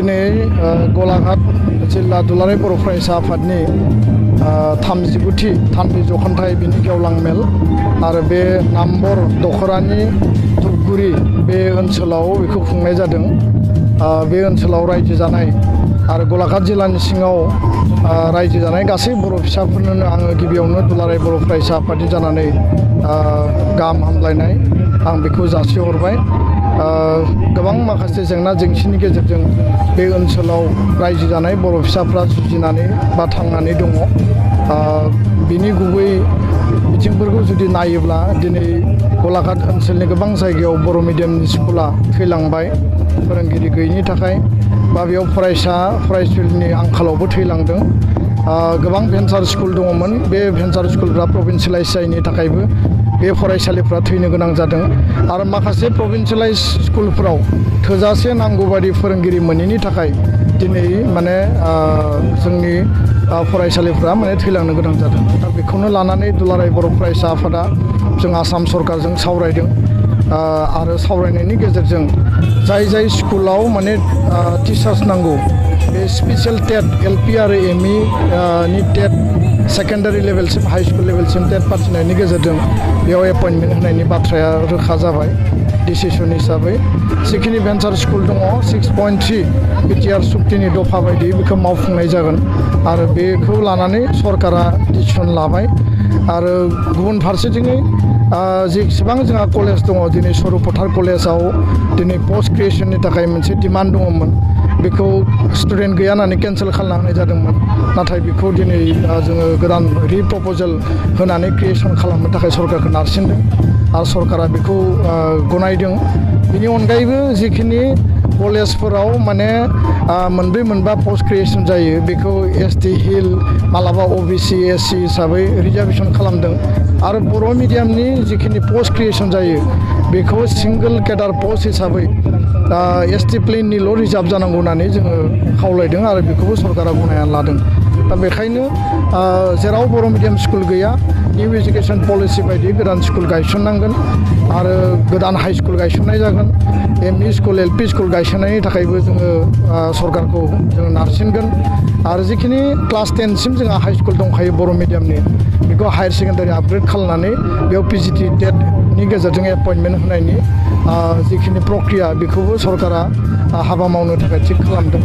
दिनै गलाघाट जिल्ला दुलाराय बर' फरायसा आफादनि 39थि थान्दै जख'न्थाइ बिनि गेवलां मेल आरो बे नाम्बर दखरानि धुपगुरि बे ओनसोलाव बेखौ खुंनाय जादों। बे ओनसोलाव रायजो जानाय आरो गलाघाट जिल्लानि सिङाव रायजो जानाय गासै बर' फिसाफोरनो आङो गिबियावनो दुलाराय बर' फरायसा आफादनि जानानै गाहाम हामलायनाय आं बेखौ जासिहरबाय। गोबां माखासे जेंना जेंसिनि गेजेरजों बे ओनसोलाव रायजो जानाय बर' फिसाफ्रा जुजिनानै बा थांनानै दङ। बिनि गुबै बिथिंफोरखौ जुदि नायोब्ला दिनै गलाघाट ओनसोलनि गोबां जायगायाव बर' मिडियामनि स्कुला थैलांबाय फोरोंगिरि गैयिनि थाखाय बा बेयाव फरायसुलिनि आंखालावबो थैलांदों। गोबां भेन्सार स्कुल दङमोन, बे भेन्सार स्कुलफ्रा प्रभिन्सियेलाइज जायैनि थाखायबो बे फरायसालिफ्रा थैनो गोनां जादों आरो माखासे प्रभिन्सियेलाइज स्कुलफोराव थोजासे नांगौबादि फोरोंगिरि मोनैनि थाखाय दिनै माने जोंनि फरायसालिफ्रा माने थैलांनो गोनां जादों। दा बेखौनो लानानै दुलाराय बर' फरायसा आफादा जों आसाम सरकारजों सावरायदों आरो सावरायनायनि गेजेरजों जाय स्कुलाव माने टिचार्स नांगौ बे स्पेसियेल टेट एलपि आरो एमइ नि टेट सेकेन्डारि लेभेलसिम हाई स्कुल लेभेलसिम टेट फाथिनायनि गेजेरजों बेयाव एपइन्टमेन्ट होनायनि बाथ्राया रोखा जाबाय डिसिसन हिसाबै। जिखिनि भेन्सार स्कुल दङ 6.3 बिटिआर सुक्तिनि दफा बायदि बेखौ मावफुंनाय जागोन आरो बेखौ लानानै सरकारा डिसिसन लाबाय। आरो गुबुन फारसेथिङै जेसेबां जोंहा कलेज दङ दिनै सरुपथार कलेजाव दिनै पस्ट ग्रेजुएसननि थाखाय मोनसे डिमान्ड दङमोन, बेखौ स्टुडेन्ट गैया होननानै केन्सेल खालामना होनाय जादोंमोन। नाथाय बेखौ दिनै जोङो गोदान रिप्रप'जेल होनानै क्रिएसन खालामनो थाखाय सरकारखौ नारसिनदों आरो सरकारा बेखौ गनायदों। बेनि अनगायैबो जिखिनि कलेजफोराव माने मोनब्रै मोनबा पस्ट क्रिएसन जायो बेखौ एसटि हिल मालाबा अबिसि एससि हिसाबै रिजार्भेसन खालामदों आरो बर' मिडियामनि जिखिनि पस्ट क्रिएसन जायो बेखौ सिंगोल केडार पस्ट हिसाबै एसटि प्लेननिल' रिजार्भ जानांगौ होननानै जोङो खावलायदों आरो बेखौबो सरकारा गनायना लादों। दा बेखायनो जेराव बर' मिडियाम स्कुल गैया निउ एजुकेसन पलिसि बायदि गोदान स्कुल गायसननांगोन आरो गोदान हाई स्कुल गायसननाय जागोन। एमइ स्कुल एलपि स्कुल गायसननायनि थाखायबो जोङो सरकारखौ जोङो नारसिनगोन आरो जिखिनि क्लास 10सिम जोंहा हाई स्कुल दंखायो बर' मिडियामनि बेखौ हायार सेकेन्डारि आपग्रेड खालामनानै बेयाव पिजिटि टेटनि गेजेरजों एपइन्टमेन्ट होनायनि जिखिनि प्रक्रिया बेखौबो सरकारा हाबा मावनो थाखाय थिग खालामदों।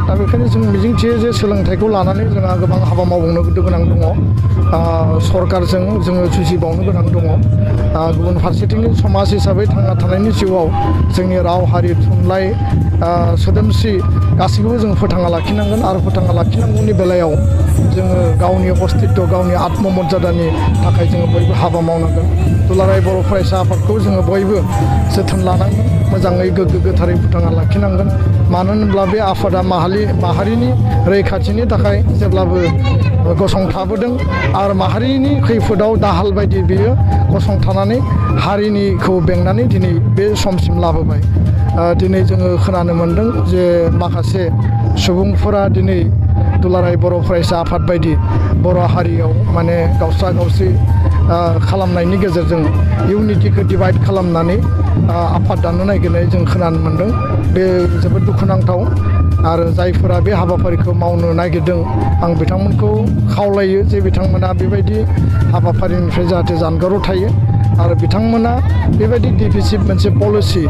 दा बेखायनो जों मिजिंथियो जे सोलोंथाइखौ लानानै जोंहा गोबां हाबा मावबावनो गोनां दङ, सरकारजों जोङो जुजिबावनो गोनां दङ। गुबुन फारसेथिं समाज हिसाबै थांना थानायनि जिउआव जोंनि राव हारि थुनलाइ सोदोमस्रि गासैखौबो जों फोथांना लाखिनांगोन आरो फोथांना लाखिनांगौनि बेलायाव जोङो गावनि अस्तित्व गावनि आत्ममर्यादानि थाखाय जोङो बयबो हाबा मावनांगोन। दुलाराय बर' फरायसा आफादखौ जोङो बयबो जोथोन लानांगोन, मोजाङै गोग्गो गोथारै फोथांना लाखिनांगोन। मानो होनब्ला बे आफादा माहारिनि रैखाथिनि थाखाय जेब्लाबो गसंथाबोदों आरो माहारिनि खैफोदाव दाहाल बायदि बेयो गसंथानानै हारिनिखौ बेंनानै दिनै बे समसिम लाबोबाय। दिनै जोङो खोनानो मोन्दों जे माखासे सुबुंफोरा दिनै दुलाराय बर' फरायसा आफाद बायदि बर' हारियाव माने गावस्रा गावस्रि खालामनायनि गेजेरजों इउनिटिखौ डिभाइड खालामनानै आफाद दानो नागिरनाय जों खोनानो मोन्दों। बे जोबोद दुखुनांथाव आरो जायफोरा बे हाबाफारिखौ मावनो नागिरदों आं बिथांमोनखौ खावलायो जे बिथांमोना बेबायदि हाबाफारिनिफ्राय जाहाथे जानगाराव थायो आरो बिथांमोना बेबायदि डिभिसिभ मोनसे पलिसि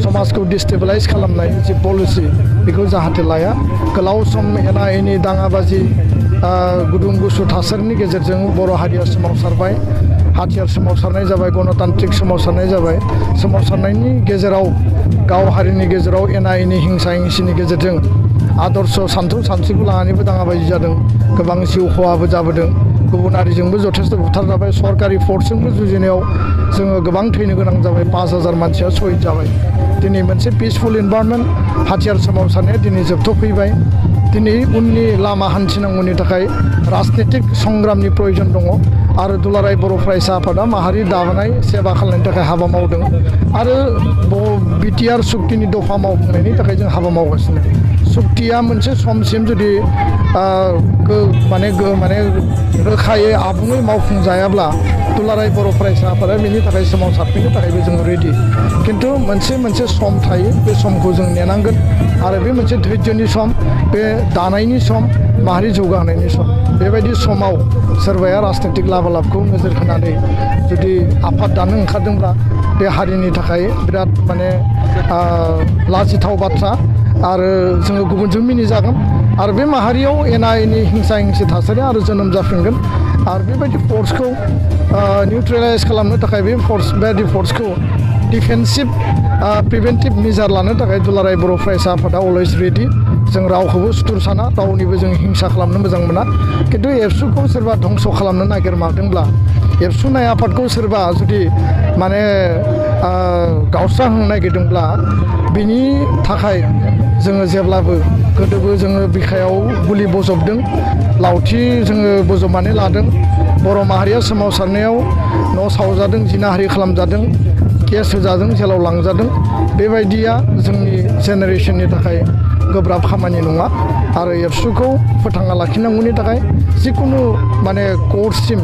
समाजखौ डिस्टेबलाइज खालामनाय जि पलिसि बेखौ जाहाथे लाया। गोलाव सम एना एनि दाङाबाजि गुदुं गुसु थासारिनि गेजेरजों बर' हारिया सोमावसारबाय, हाथियार सोमावसारनाय जाबाय, गणतान्त्रिक सोमावसारनाय जाबाय। सोमावसारनायनि गेजेराव गाव हारिनि गेजेराव एना एनि हिंसा हिंसिनि गेजेरजों आदर्श सानस्रिखौ लानानैबो दाङाबाजि जादों, गोबां जिउ खहाबो जाबोदों, गुबुन हारिजोंबो जथेस्थ बुथारजाबाय, सरकारि फर्सजोंबो जुजिनायाव जोङो गोबां थैनो गोनां जाबाय, 5,000 मानसिया शहीद जाबाय। दिनै मोनसे पिसफुल इनभारनमेन्ट हाथियार सोमावसारनाया दिनै जोबथ'फैबाय। दिनै उननि लामा हान्थिनांगौनि थाखाय राजनितिक संग्रामनि प्रयोजन दङ आरो दुलाराय बर' फरायसा आफादा माहारि दानाय सेबा खालामनायनि थाखाय हाबा मावदों आरो बिटिआर सुक्तिनि दफा मावफुंनायनि थाखाय जों हाबा मावगासिनो सुक्तिया मोनसे समसिम जुदि माने रोखायै आबुङै मावफुंजायाब्ला दुलाराय बर' फरायसा आफादा बेनि थाखाय सोमावसारफैनो थाखायबो जों रेडि खिन्थु मोनसे सम थायो बे समखौ जों नेनांगोन आरो बे मोनसे धैर्यनि सम बे दानायनि सम माहारि जौगाहोनायनि सम बेबायदि समाव सोरबाया राजनैतिक लाभालाभखौ नोजोर होनानै जुदि आफाद दानो ओंखारदोंब्ला बे हारिनि थाखाय बिराद माने लाजिथाव बाथ्रा आरो जोङो गुबुनजों मिनिजागोन आरो बे माहारियाव एना एनि हिंसा हिंसि थासारि आरो जोनोम जाफिनगोन आरो बेबायदि फर्सखौ निउट्रेलाइज खालामनो थाखाय बेबायदि फर्सखौ डिफेन्सिभ प्रिभेन्टिभ मेजार लानो थाखाय दुलाराय बर' फरायसा आफादा अलवेज रेडि जों रावखौबो सुथुर साना रावनिबो जों हिंसा खालामनो मोजां मोना खिन्थु एबसुखौ सोरबा धंस' खालामनो नागिरमारदोंब्ला एबसुनाय आफादखौ सोरबा जुदि माने गावस्रा होनो नागिरदोंब्ला बिनि थाखाय जोङो जेब्लाबो गोदोबो जोङो बिखायाव गुलि बजबदों लावथि जोङो बजबनानै लादों बर' माहारिया सोमावसारनायाव न' सावजादों जिनाहारि खालामजादों केस होजादों जेलाव लांजादों बेबायदिया जोंनि जेनेरेसननि थाखाय गोब्राब खामानि नङा आरो एबसुखौ फोथांना लाखिनांगौनि थाखाय जिकुनु माने कर्टसिम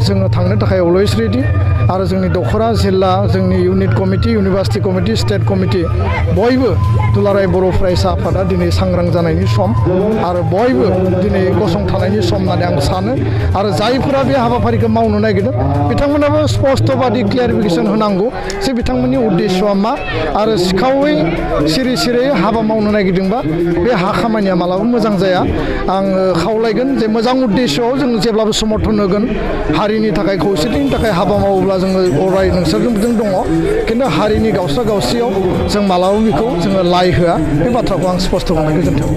जोङो थांनो थाखाय अलवेज रेडि आरो जोंनि दख'रा जिल्ला जोंनि unit committee university committee state committee बयबो दुलाराय बर' फरायसा आफादा दिनै सांग्रां जानायनि सम आरो बयबो दिनै गसंथानायनि सम होननानै आं सानो आरो जायफोरा बे हाबाफारिखौ मावनो नागिरदों बिथांमोनाबो स्पष्टबादि क्लियारिफिकेसन होनांगौ जे बिथांमोननि उद्देश्यआ मा आरो सिखावै सिरि हाबा मावनो नागिरदोंबा बे खामानिया मालाबा मोजां जाया आङो खावलायगोन जे मोजां उद्देश्यआव जों जेब्लाबो समर्थन होगोन हारिनि थाखाय खौसेथिनि थाखाय हाबा मावोब्ला जोङो अराय नोंसोरजों दङ खिन्थु हारिनि गावस्रा गावस्रियाव जों मालाबा बेखौ जोङो लाय होआ बे बाथ्राखौ आं स्पष्ट खालामनो गोजोन्थों।